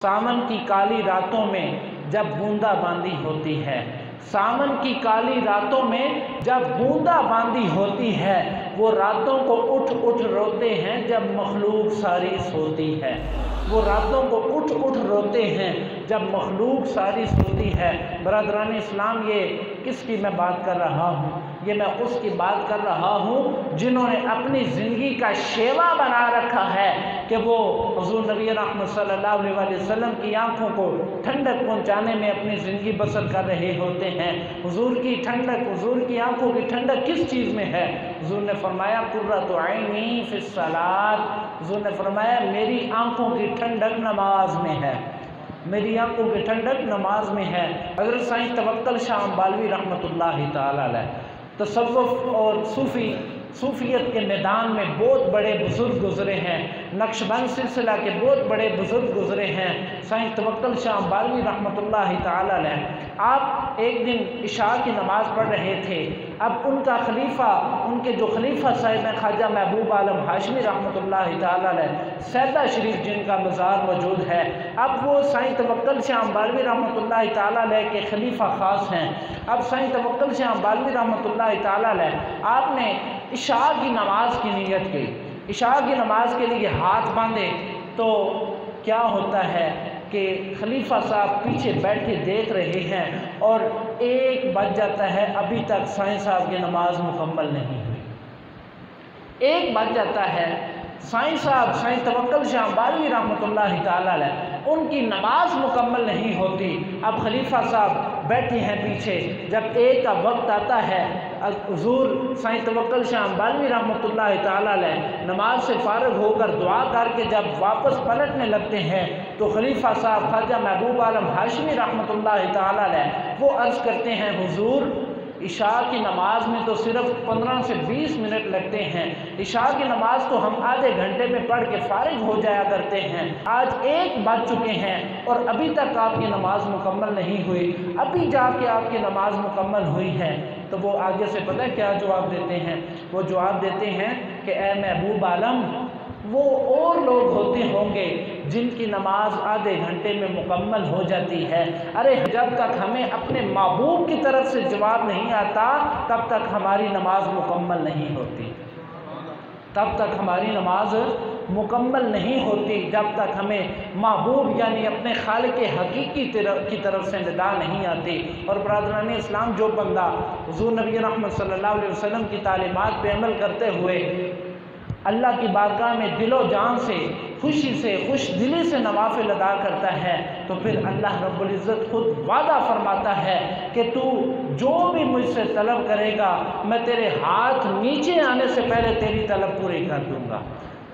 सावन की काली रातों में जब बूंदा बांदी होती है, सावन की काली रातों में जब बूंदा बांदी होती है, वो रातों को उठ उठ रोते हैं जब मखलूक सारी सोती है। वो रातों को उठ उठ रोते हैं जब मखलूक सारी सोती है। बरादरान इस्लाम, ये किसकी मैं बात कर रहा हूँ? ये मैं उसकी बात कर रहा हूँ जिन्होंने अपनी ज़िंदगी का शेवा बना रखा है कि वो हुज़ूर नबी रहमत सल्लल्लाहु अलैहि वसल्लम की आँखों को ठंडक पहुँचाने में अपनी ज़िंदगी बसर कर रहे होते हैं। हुज़ूर की ठंडक, हुज़ूर की आँखों की ठंडक किस चीज़ में है? हुज़ूर ने फरमाया कुर्रतु ऐनी फ़िस्सलात। हुज़ूर ने फरमाया मेरी आँखों की ठंडक नमाज में है, मेरी आँखों की ठंडक नमाज में है। हज़रत साईं तवक्कल शाह अंबालवी रहमतुल्लाहि ताला अलैह तसव्वुफ़ और सूफ़ियत के मैदान में बहुत बड़े बुज़ुर्ग गुज़रे हैं, नक्शबंद सिलसिला के बहुत बड़े बुज़ुर्ग गुज़रे हैं। साईं तवक्कल शाह अंबालवी रहमतुल्लाहि ताला अलैह आप एक दिन इशा की नमाज़ पढ़ रहे थे। अब उनका खलीफा, उनके जो खलीफा साहिब हैं ख्वाजा महबूब आलम हाशमी रहमतुल्लाहि ताला अलैह सैदा शरीफ जिनका मज़ार मौजूद है, अब वो साईं तवक्कल शाह अंबालवी रहमतुल्लाहि ताला अलैह के खलीफा ख़ास हैं। अब साईं तवक्कल शाह अंबालवी रहमतुल्लाहि ताला अलैह आपने इशा की नमाज की नीयत की, इशा की नमाज के लिए हाथ बांधे तो क्या होता है कि खलीफा साहब पीछे बैठे देख रहे हैं और 1 बज जाता है, अभी तक साईं साहब की नमाज मुकम्मल नहीं हुई। 1 बज जाता है, साईं साहब, साईं तवक्कल शाह अंबालवी रहमतुल्लाहि ताला अलैह उनकी नमाज मुकम्मल नहीं होती। अब खलीफा साहब बैठे हैं पीछे, जब 1 का वक्त आता है, हुज़ूर साईं तवक्कल शाह अंबालवी रहमतुल्लाहि ताला अलैह नमाज से फ़ारिग़ होकर दुआ करके जब वापस पलटने लगते हैं तो खलीफा साहब ख्वाजा महबूब आलम हाशमी रहमतुल्लाहि ताला अलैह वो अर्ज़ करते हैं, हुज़ूर इशा की नमाज में तो सिर्फ 15 से 20 मिनट लगते हैं, इशा की नमाज तो हम आधे घंटे में पढ़ के फ़ारिग़ हो जाया करते हैं। आज 1 बज चुके हैं और अभी तक आपकी नमाज मुकम्मल नहीं हुई, अभी जाके आपकी नमाज मुकम्मल हुई है। तो वो आगे से पता है क्या जवाब देते हैं? वो जवाब देते हैं कि ए महबूब आलम, वो और लोग होते होंगे जिनकी नमाज आधे घंटे में मुकम्मल हो जाती है। अरे जब तक हमें अपने महबूब की तरफ से जवाब नहीं आता तब तक हमारी नमाज मुकम्मल नहीं होती, तब तक हमारी नमाज मुकम्मल नहीं होती जब तक हमें महबूब यानी अपने खालिक हकीकी की तरफ से निदा नहीं आती। और बरादरान इस्लाम, जो बंदा हुज़ूर नबी रहमत सल्लल्लाहु अलैहि वसल्लम की तालीमात पे अमल करते हुए अल्लाह की बारगाह में दिलो जान से, खुशी से, खुश दिली से नवाफिल अदा करता है तो फिर अल्लाह रब्बुल इज़्ज़त खुद वादा फरमाता है कि तू जो भी मुझसे तलब करेगा मैं तेरे हाथ नीचे आने से पहले तेरी तलब पूरी कर दूँगा,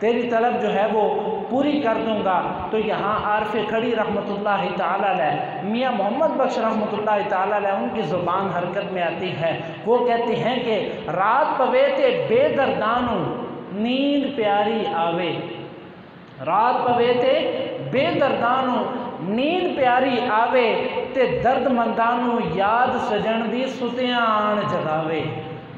तेरी तलब जो है वो पूरी कर दूँगा। तो यहाँ आरफ़ खड़ी रहमतुल्लाहि ताला अलैह मियाँ मोहम्मद बख्श रहमतुल्लाहि ताला अलैह उनकी ज़ुबान हरकत में आती है। वो कहते हैं कि रात पवेते बेदर्दानू नींद प्यारी आवे, रात पवेते बेदर्दानू नींद प्यारी आवे ते दर्दमंदानू याद सजन दी सुतियां आण जगावे,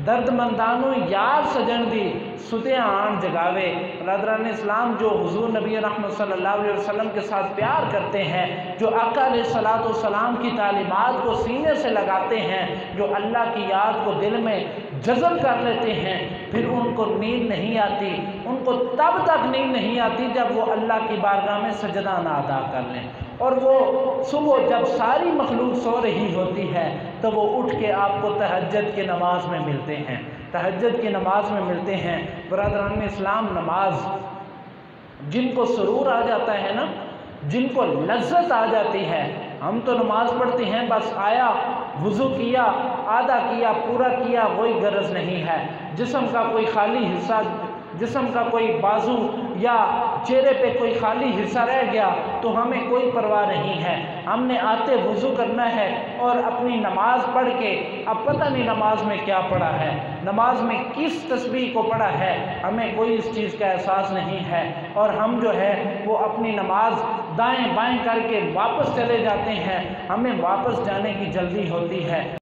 दर्दमंदानू याद सजन दी सुतियां आण जगावे। बरादरान इस्लाम, जो हुज़ूर नबी रहमत सल्लल्लाहु अलैहि वसल्लम के साथ प्यार करते हैं, जो आका अलैहिस्सलातु वस्सलाम की तालीमात को सीने से लगाते हैं, जो अल्लाह की याद को दिल में जज़ब कर लेते हैं, फिर उनको नींद नहीं आती, उनको तब तक नींद नहीं आती जब वो अल्लाह की बारगाह में सजदा ना अदा कर लें। और वो सुबह जब सारी मखलूक सो रही होती है तो वो उठ के आपको तहज्जुद की नमाज में मिलते हैं, तहज्जुद की नमाज में मिलते हैं। बरादरान इस्लाम, नमाज जिनको सुरूर आ जाता है ना, जिनको लज्जत आ जाती है, हम तो नमाज पढ़ते हैं बस आया, वुज़ू किया, आधा किया, पूरा किया, कोई गरज नहीं है। जिस्म का कोई खाली हिस्सा, जिस्म का कोई बाजू या चेहरे पे कोई खाली हिस्सा रह गया तो हमें कोई परवाह नहीं है। हमने आते वुज़ू करना है और अपनी नमाज पढ़ के, अब पता नहीं नमाज में क्या पढ़ा है, नमाज में किस तस्बीह को पढ़ा है, हमें कोई इस चीज़ का एहसास नहीं है। और हम जो है वो अपनी नमाज दाएं बाएं करके वापस चले जाते हैं, हमें वापस जाने की जल्दी होती है।